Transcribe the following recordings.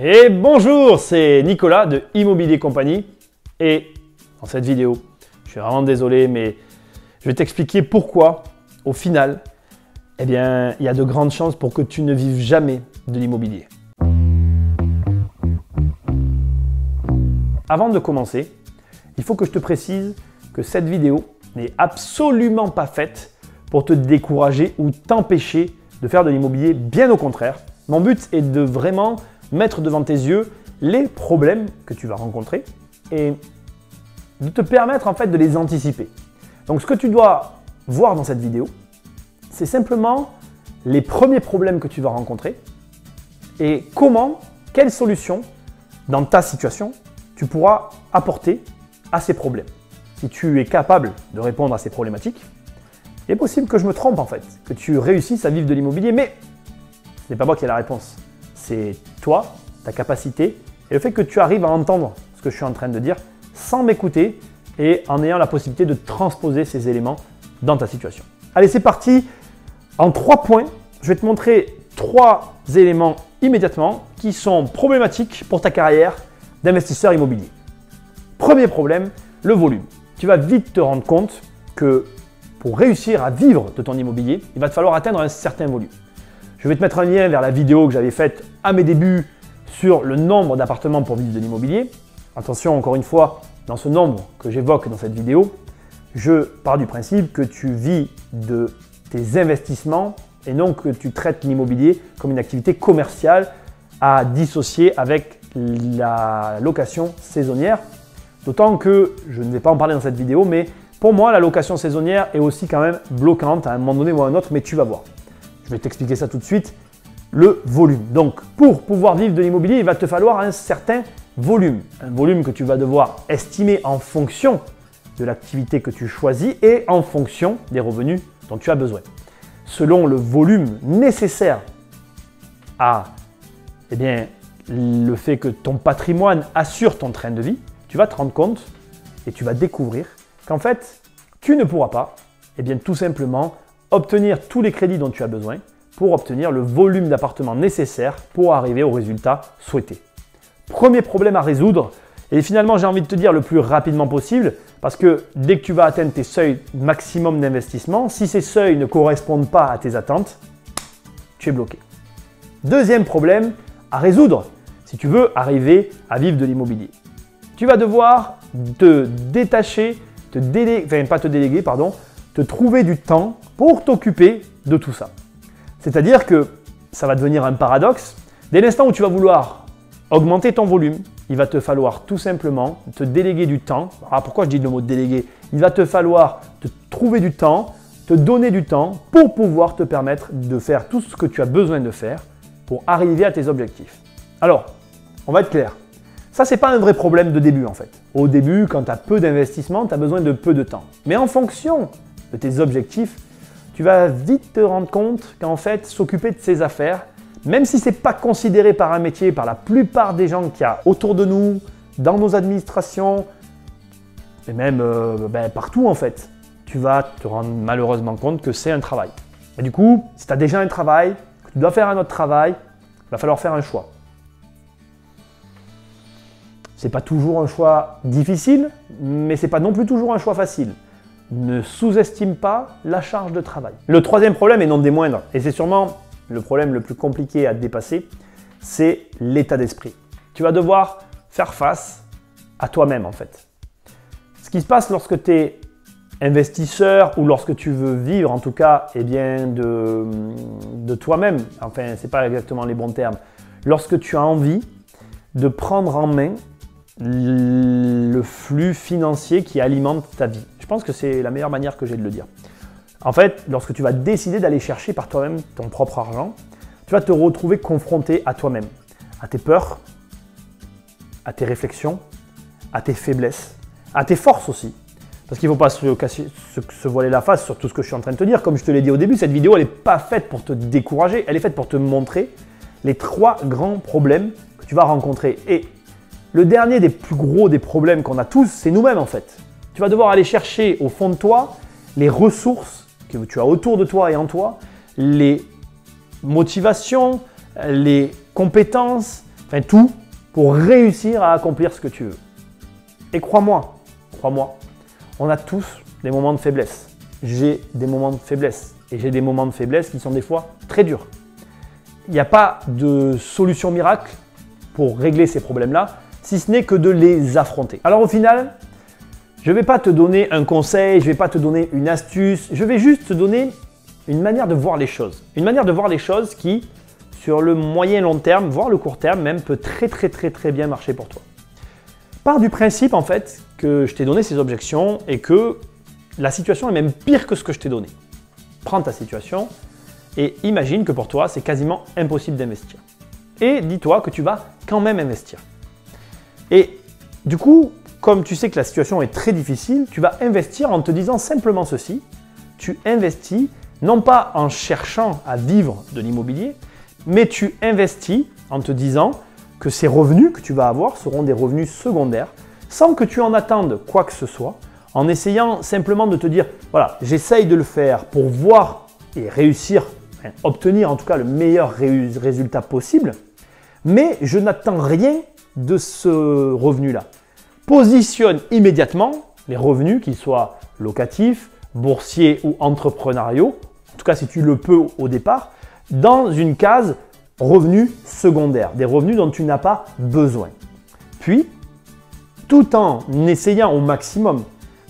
Et bonjour, c'est Nicolas de Immobilier Compagnie et dans cette vidéo, je suis vraiment désolé mais je vais t'expliquer pourquoi au final, il y a de grandes chances pour que tu ne vives jamais de l'immobilier. Avant de commencer, il faut que je te précise que cette vidéo n'est absolument pas faite pour te décourager ou t'empêcher de faire de l'immobilier, bien au contraire. Mon but est de vraiment mettre devant tes yeux les problèmes que tu vas rencontrer et de te permettre en fait de les anticiper. Donc ce que tu dois voir dans cette vidéo, c'est simplement les premiers problèmes que tu vas rencontrer et quelle solution dans ta situation tu pourras apporter à ces problèmes. Si tu es capable de répondre à ces problématiques, il est possible que je me trompe en fait, que tu réussisses à vivre de l'immobilier, mais ce n'est pas moi qui ai la réponse. C'est toi, ta capacité et le fait que tu arrives à entendre ce que je suis en train de dire sans m'écouter et en ayant la possibilité de transposer ces éléments dans ta situation. Allez, c'est parti. En 3 points, je vais te montrer 3 éléments immédiatement qui sont problématiques pour ta carrière d'investisseur immobilier. Premier problème, le volume. Tu vas vite te rendre compte que pour réussir à vivre de ton immobilier, il va te falloir atteindre un certain volume. Je vais te mettre un lien vers la vidéo que j'avais faite à mes débuts sur le nombre d'appartements pour vivre de l'immobilier. Attention, encore une fois, dans ce nombre que j'évoque dans cette vidéo, je pars du principe que tu vis de tes investissements et non que tu traites l'immobilier comme une activité commerciale à dissocier avec la location saisonnière. D'autant que je ne vais pas en parler dans cette vidéo, mais pour moi, la location saisonnière est aussi quand même bloquante à un moment donné ou à un autre, mais tu vas voir. Je vais t'expliquer ça tout de suite. Le volume. Donc, pour pouvoir vivre de l'immobilier, il va te falloir un certain volume. Un volume que tu vas devoir estimer en fonction de l'activité que tu choisis et en fonction des revenus dont tu as besoin. Selon le volume nécessaire à le fait que ton patrimoine assure ton train de vie, tu vas te rendre compte et tu vas découvrir qu'en fait, tu ne pourras pas tout simplement obtenir tous les crédits dont tu as besoin pour obtenir le volume d'appartements nécessaire pour arriver au résultat souhaité. Premier problème à résoudre, et finalement j'ai envie de te dire le plus rapidement possible, parce que dès que tu vas atteindre tes seuils maximum d'investissement, si ces seuils ne correspondent pas à tes attentes, tu es bloqué. Deuxième problème à résoudre, si tu veux arriver à vivre de l'immobilier. Tu vas devoir te détacher, te trouver du temps pour t'occuper de tout ça. C'est-à-dire que ça va devenir un paradoxe. Dès l'instant où tu vas vouloir augmenter ton volume, il va te falloir tout simplement te déléguer du temps. Alors pourquoi je dis le mot déléguer? Il va te falloir te trouver du temps, te donner du temps pour pouvoir te permettre de faire tout ce que tu as besoin de faire pour arriver à tes objectifs. Alors, on va être clair. Ça, ce n'est pas un vrai problème de début en fait. Au début, quand tu as peu d'investissement, tu as besoin de peu de temps. Mais en fonction de tes objectifs, tu vas vite te rendre compte qu'en fait, s'occuper de ses affaires, même si ce n'est pas considéré par un métier, par la plupart des gens qu'il y a autour de nous, dans nos administrations, et même partout en fait, tu vas te rendre malheureusement compte que c'est un travail. Et du coup, si tu as déjà un travail, que tu dois faire un autre travail, il va falloir faire un choix. Ce n'est pas toujours un choix difficile, mais ce n'est pas non plus toujours un choix facile. Ne sous-estime pas la charge de travail. Le troisième problème, et non des moindres, et c'est sûrement le problème le plus compliqué à dépasser, c'est l'état d'esprit. Tu vas devoir faire face à toi-même en fait. Ce qui se passe lorsque tu es investisseur ou lorsque tu veux vivre en tout cas de toi-même, enfin ce n'est pas exactement les bons termes, lorsque tu as envie de prendre en main le flux financier qui alimente ta vie. Je pense que c'est la meilleure manière que j'ai de le dire. En fait, lorsque tu vas décider d'aller chercher par toi-même ton propre argent, tu vas te retrouver confronté à toi-même, à tes peurs, à tes réflexions, à tes faiblesses, à tes forces aussi. Parce qu'il ne faut pas se voiler la face sur tout ce que je suis en train de te dire. Comme je te l'ai dit au début, cette vidéo, elle n'est pas faite pour te décourager, elle est faite pour te montrer les 3 grands problèmes que tu vas rencontrer. Et le dernier des plus gros des problèmes qu'on a tous, c'est nous-mêmes en fait. Tu vas devoir aller chercher au fond de toi les ressources que tu as autour de toi et en toi, les motivations, les compétences, Enfin tout pour réussir à accomplir ce que tu veux. Et crois-moi, on a tous des moments de faiblesse. J'ai des moments de faiblesse et j'ai des moments de faiblesse qui sont des fois très durs. Il n'y a pas de solution miracle pour régler ces problèmes-là, si ce n'est que de les affronter. Alors au final, je ne vais pas te donner un conseil, je ne vais pas te donner une astuce, je vais juste te donner une manière de voir les choses. Une manière de voir les choses qui, sur le moyen et long terme, voire le court terme même, peut très bien marcher pour toi. Pars du principe en fait que je t'ai donné ces objections et que la situation est même pire que ce que je t'ai donné. Prends ta situation et imagine que pour toi, c'est quasiment impossible d'investir. Et dis-toi que tu vas quand même investir. Et du coup, comme tu sais que la situation est très difficile, tu vas investir en te disant simplement ceci. Tu investis non pas en cherchant à vivre de l'immobilier, mais tu investis en te disant que ces revenus que tu vas avoir seront des revenus secondaires, sans que tu en attendes quoi que ce soit, en essayant simplement de te dire, voilà, j'essaye de le faire pour voir et réussir, obtenir en tout cas le meilleur résultat possible, mais je n'attends rien de ce revenu-là. Positionne immédiatement les revenus, qu'ils soient locatifs, boursiers ou entrepreneuriaux, en tout cas si tu le peux au départ, dans une case revenus secondaires, des revenus dont tu n'as pas besoin. Puis, tout en essayant au maximum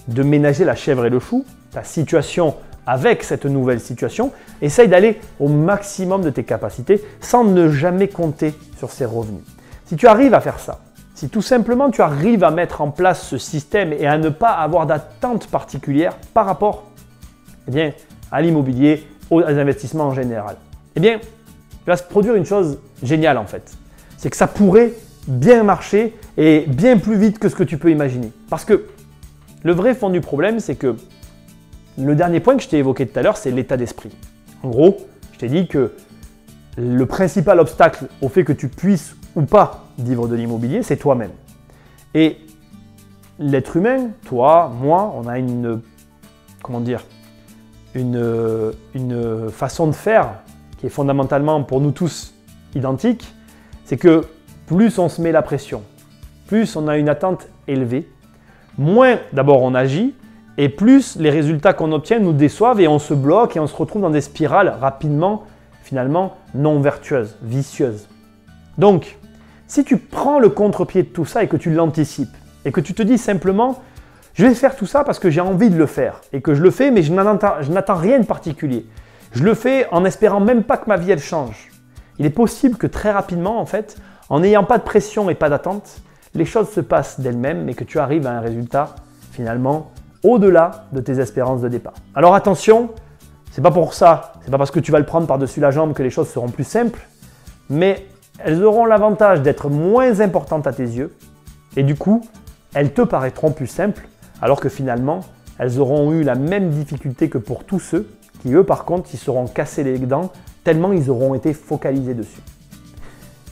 de ménager la chèvre et le chou, ta situation avec cette nouvelle situation, essaye d'aller au maximum de tes capacités sans ne jamais compter sur ces revenus. Si tu arrives à faire ça, si tout simplement tu arrives à mettre en place ce système et à ne pas avoir d'attente particulière par rapport à l'immobilier, aux investissements en général, il va se produire une chose géniale en fait. C'est que ça pourrait bien marcher et bien plus vite que ce que tu peux imaginer. Parce que le vrai fond du problème, c'est que le dernier point que je t'ai évoqué tout à l'heure, c'est l'état d'esprit. En gros, je t'ai dit que le principal obstacle au fait que tu puisses ou pas vivre de l'immobilier, c'est toi-même. Et l'être humain, toi, moi, on a une façon de faire qui est fondamentalement pour nous tous identique, c'est que plus on se met la pression, plus on a une attente élevée, moins d'abord on agit, et plus les résultats qu'on obtient nous déçoivent et on se bloque et on se retrouve dans des spirales rapidement, finalement, non vertueuses, vicieuses. Donc, si tu prends le contre-pied de tout ça et que tu l'anticipes, et que tu te dis simplement, je vais faire tout ça parce que j'ai envie de le faire, et que je le fais mais je n'attends rien de particulier. Je le fais en espérant même pas que ma vie elle change. Il est possible que très rapidement, en fait, en n'ayant pas de pression et pas d'attente, les choses se passent d'elles-mêmes et que tu arrives à un résultat finalement au-delà de tes espérances de départ. Alors attention, c'est pas pour ça, c'est pas parce que tu vas le prendre par-dessus la jambe que les choses seront plus simples, mais elles auront l'avantage d'être moins importantes à tes yeux et du coup, elles te paraîtront plus simples alors que finalement, elles auront eu la même difficulté que pour tous ceux qui eux par contre, ils seront cassés les dents tellement ils auront été focalisés dessus.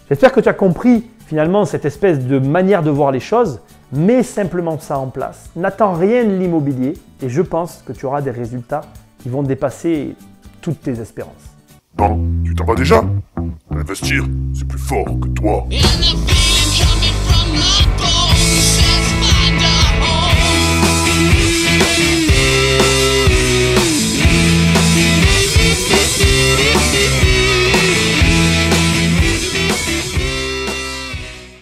J'espère que tu as compris finalement cette espèce de manière de voir les choses. Mets simplement ça en place. N'attends rien de l'immobilier et je pense que tu auras des résultats qui vont dépasser toutes tes espérances. Bon, tu t'en vas déjà? Investir, c'est plus fort que toi.